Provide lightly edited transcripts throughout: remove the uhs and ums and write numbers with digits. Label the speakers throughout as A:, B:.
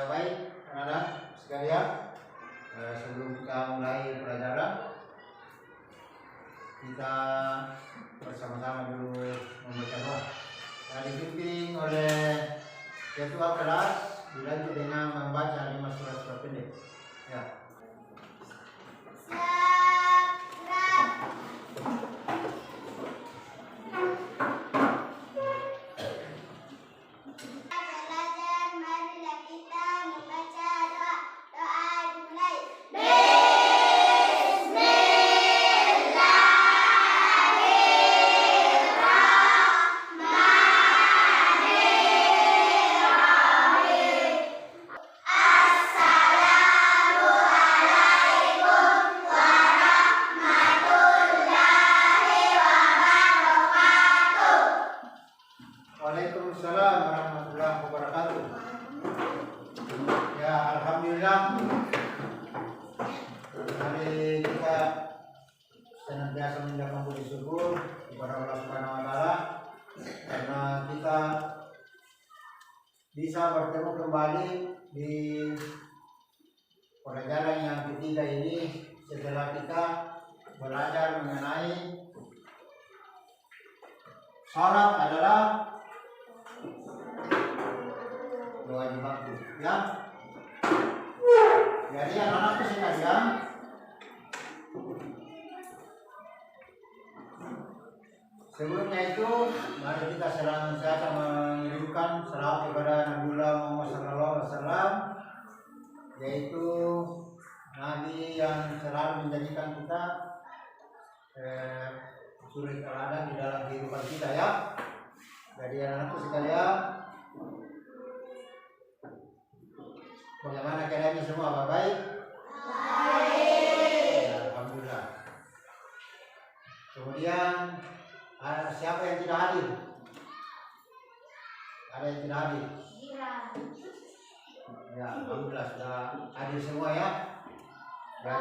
A: Ya baik, anak-anak sekalian, sebelum kita mulai pelajaran, kita bersama-sama dulu membaca doa. Dibimbing oleh ketua kelas, dilanjut dengan membaca 5 surat pendek. Ya. Waalaikumsalam warahmatullahi wabarakatuh. Ya, alhamdulillah. Hari kita senantiasa mengucapkan puji syukur kepada Allah Subhanahu wa taala karena kita bisa bertemu kembali di pelajaran yang ketiga ini setelah kita belajar mengenai salat adalah wajib waktu, ya. Jadi anak-anak sekalian, sebelumnya itu mari kita senantiasa mengirimkan salawat kepada Nabiullah Muhammad SAW, yaitu Nabi yang selalu menjadikan kita suri teladan di dalam kehidupan kita, ya. Jadi anak-anak sekalian, bagaimana keadaannya semua? Baik? Baik. Ya, alhamdulillah. Kemudian siapa yang tidak hadir? Ada yang tidak hadir? Ya, alhamdulillah sudah hadir semua, ya. Ya,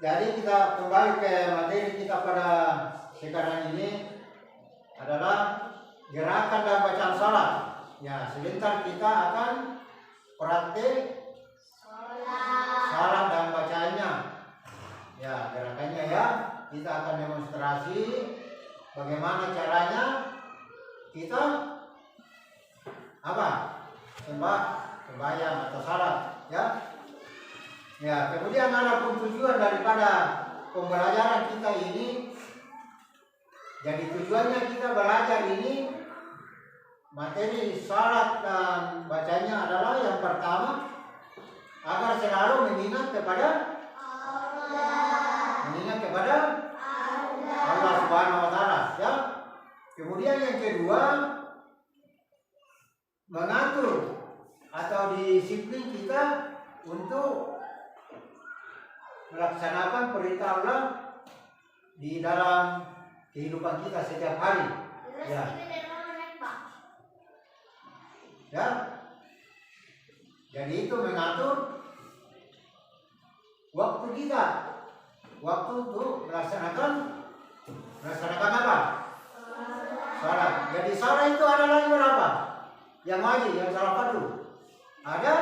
A: jadi kita kembali ke materi kita pada sekarang ini adalah gerakan dan bacaan salat. Ya, sebentar kita akan praktik salat dan bacaannya. Ya, gerakannya, ya. Kita akan demonstrasi bagaimana caranya kita sembahyang atau salat, ya. Ya, kemudian ada pun tujuan daripada pembelajaran kita ini. Jadi tujuannya kita belajar ini materi salat dan bacanya adalah yang pertama agar selalu mengingat kepada Allah Subhanahu wa taala, ya. Kemudian yang kedua mengatur atau disiplin kita untuk melaksanakan perintah Allah di dalam kehidupan kita setiap hari, ya. Ya. Jadi itu mengatur waktu kita, waktu untuk melaksanakan apa? Salat. Jadi salat itu ada lagi berapa? Yang wajib, yang salat fardu. Ada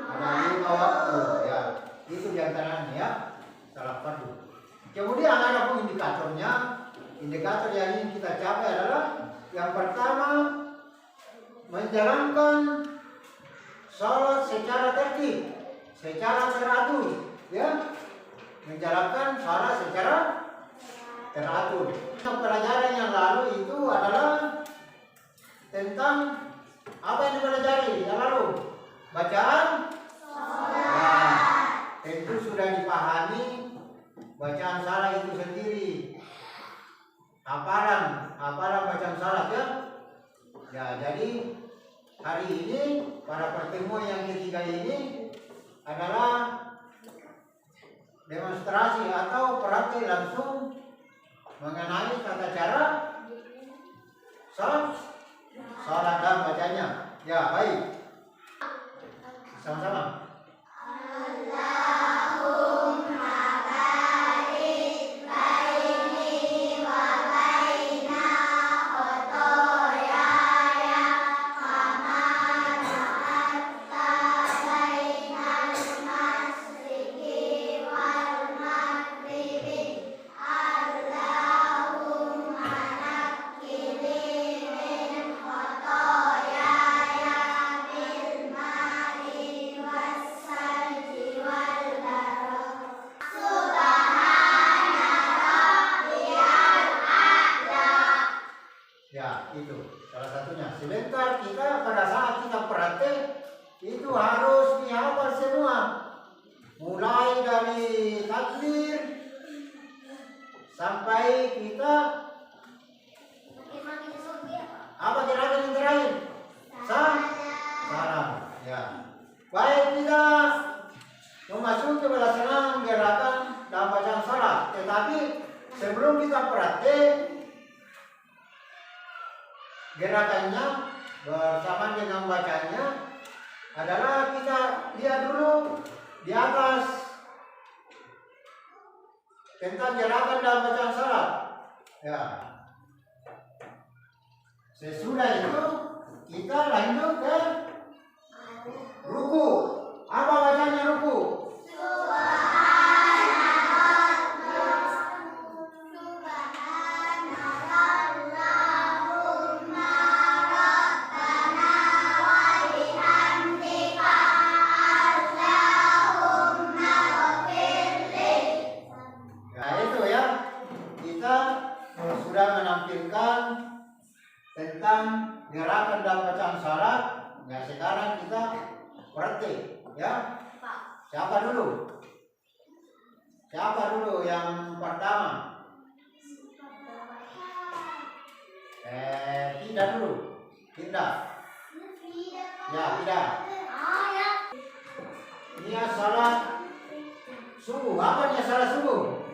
A: 5 waktu, ya. Itu diantaranya, ya, salat fardu. Kemudian ada pun indikatornya. Indikator yang ingin kita capai adalah yang pertama menjalankan salat secara tertib, secara teratur, ya. Menjalankan salat secara teratur. Pelajaran yang lalu itu adalah tentang apa yang dipelajari yang lalu? Bacaan salat. Nah, tentu sudah dipahami bacaan salat itu sendiri. Hafalan bacaan salat, ya. Ya, jadi hari ini pada pertemuan yang ketiga ini adalah demonstrasi atau praktik langsung mengenai tata cara salat dan bacanya. Ya, baik. Sama-sama.
B: Allahumma barik baini wa
A: dari takbir sampai kita apa gerakan yang terakhir? Salam. Ya. Baik, kita memasuki pelaksanaan gerakan dalam bacaan salat. Tetapi sebelum kita praktek gerakannya bersama dengan bacanya adalah kita lihat dulu di atas tentang gerakan dalam bacaan salat. Ya. Sesudah itu kita lanjut ke ruku. Apa bacanya ruku? Sudah menampilkan tentang gerakan dalam bacaan salat. Nah, sekarang kita praktik, ya. Siapa dulu yang pertama? Tidak dulu. Tidak. Ya, tidak. Ini salat subuh. Apa dia salat subuh?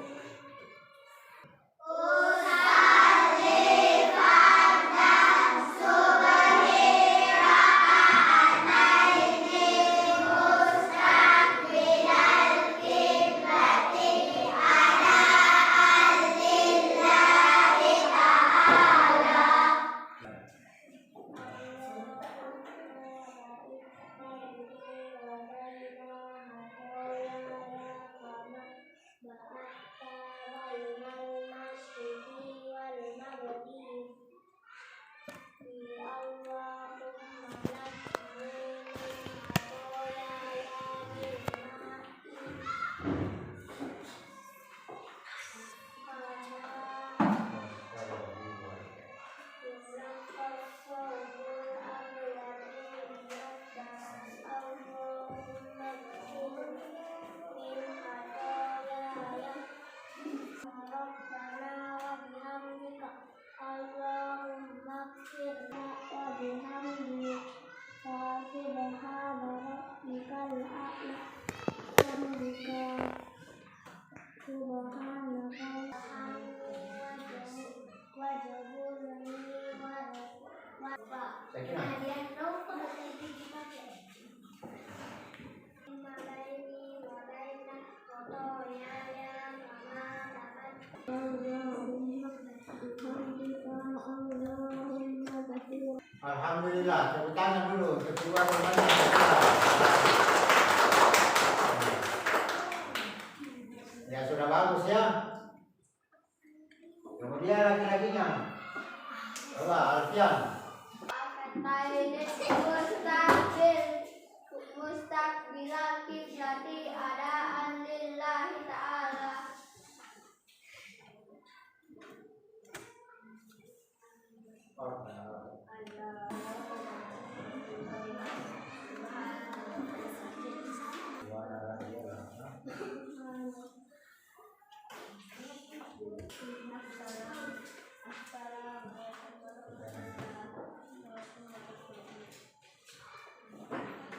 A: Alhamdulillah, tepuk tangan dulu. Kedua temannya. Ya sudah bagus ya. Kemudian laki-lakinya. Coba Alfian. Mustaqbilal kiblati adaan lillahi ta'ala.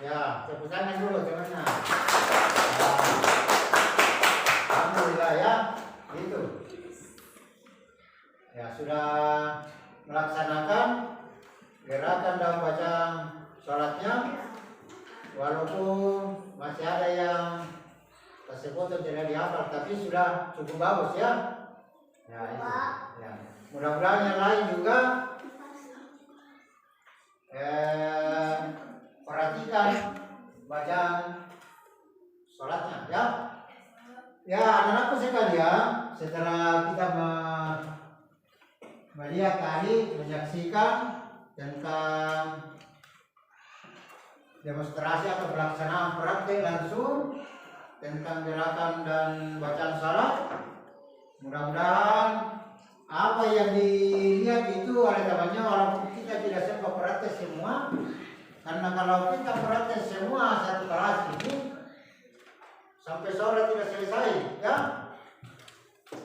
A: Ya, tepuk tangan dulu teman-teman. Alhamdulillah ya, itu. Ya, sudah melaksanakan gerakan dalam bacaan sholatnya. Walaupun masih ada yang tersebut tidak dihafal, tapi sudah cukup bagus ya. Ya, itu. Ya. Mudah-mudahan yang lain juga perhatikan bacaan sholatnya ya. Ya, anak-anakku sekalian, setelah kita melihat tadi, menyaksikan tentang demonstrasi atau pelaksanaan praktik langsung tentang gerakan dan bacaan salat, mudah-mudahan apa yang dilihat itu oleh temannya, walaupun kita tidak sempat praktek semua, karena kalau kita praktek semua satu kelas ini sampai sore tidak selesai, ya.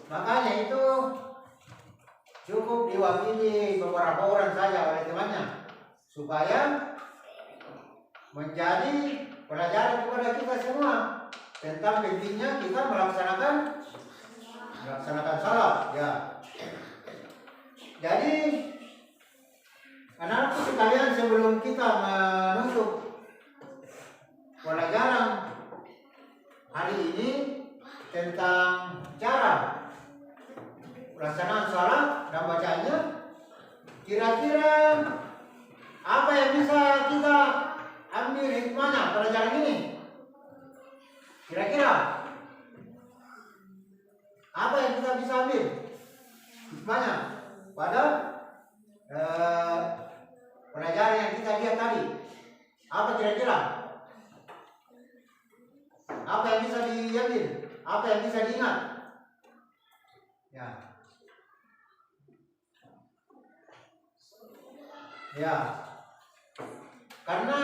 A: Makanya itu cukup diwakili beberapa orang saja oleh temannya supaya menjadi pelajaran kepada kita semua tentang pentingnya kita melaksanakan salat, ya. Jadi anak-anakku sekalian, sebelum kita menutup pelajaran hari ini tentang cara pelaksanaan salat dan bacanya, kira-kira apa yang bisa kita ambil hikmahnya pelajaran ini? Kira-kira apa yang kita bisa ambil hikmahnya pada pelajaran yang kita lihat tadi? Apa kira-kira? Apa yang bisa diambil? Apa yang bisa diingat? Ya. Ya. Karena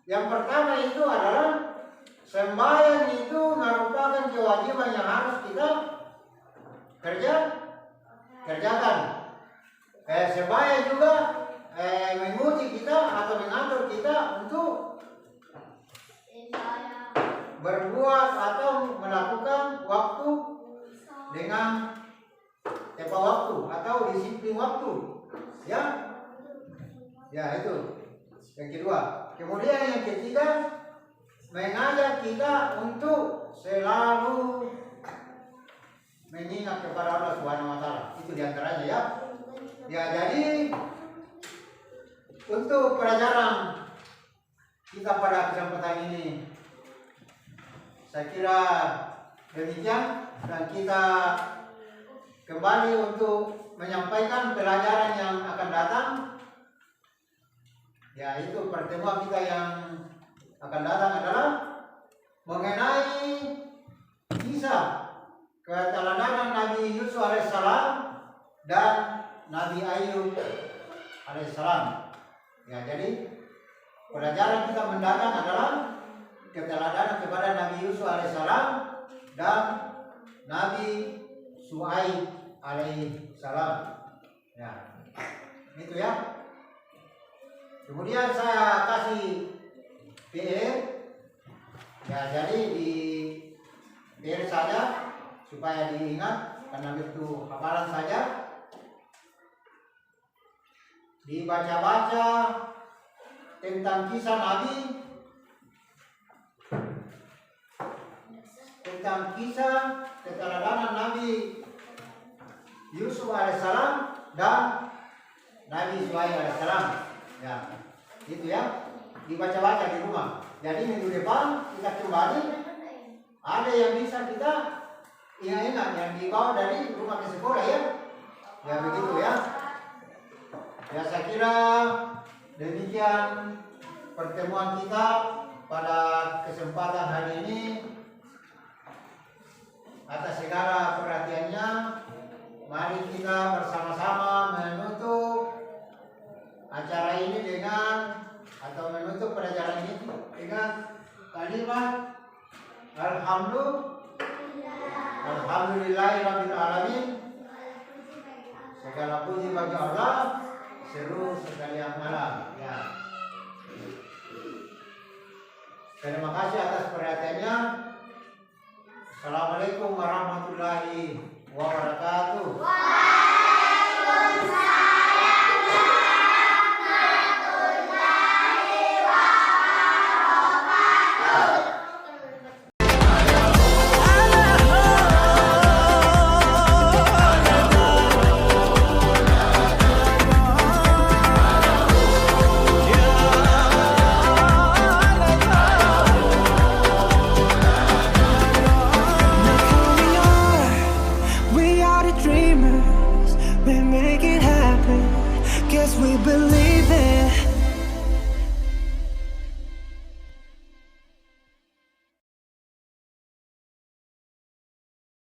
A: yang pertama itu adalah sembahyang itu merupakan kewajiban yang harus kita kerjakan. Sembahyang juga menguji kita atau mengatur kita untuk berbuat atau melakukan waktu dengan tepat waktu atau disiplin waktu, ya. Ya, itu yang kedua. Kemudian yang ketiga, mengajak kita untuk selalu mengingat kepada Allah Subhanahu wa taala. Itu diantaranya, ya. Ya, jadi untuk pelajaran kita pada kesempatan ini saya kira demikian, dan kita kembali untuk menyampaikan pelajaran yang akan datang. Ya, itu pertemuan kita yang akan datang adalah mengenai kisah keteladanan Nabi Yusuf alaihissalam dan Nabi Ayub alaihissalam. Ya, jadi pelajaran kita mendatang adalah keteladanan kepada Nabi Yusuf alaihissalam dan Nabi Shu'aib alaihissalam. Ya, itu ya. Kemudian saya kasih PR, ya, jadi di PR saja supaya diingat, karena itu hafalan saja. Dibaca-baca tentang kisah Nabi, tentang kisah keteladanan Nabi Yusuf alaihissalam dan Nabi Shu'aib alaihissalam. Ya, itu ya, dibaca-baca di rumah. Jadi minggu depan kita kembali, ada yang bisa kita ingat-ingat yang dibawa dari rumah ke sekolah, ya. Ya, begitu ya. Ya, saya kira demikian pertemuan kita pada kesempatan hari ini. Atas segala perhatiannya, mari kita bersama-sama menutup acara ini dengan, atau menutup pelajaran ini dengan kalimat Alhamdulillahirabbil alamin. Segala puji bagi Allah, seru sekalian malam, ya. Terima kasih atas perhatiannya. Assalamualaikum warahmatullahi wabarakatuh.
B: We make it happen. Guess we believe it.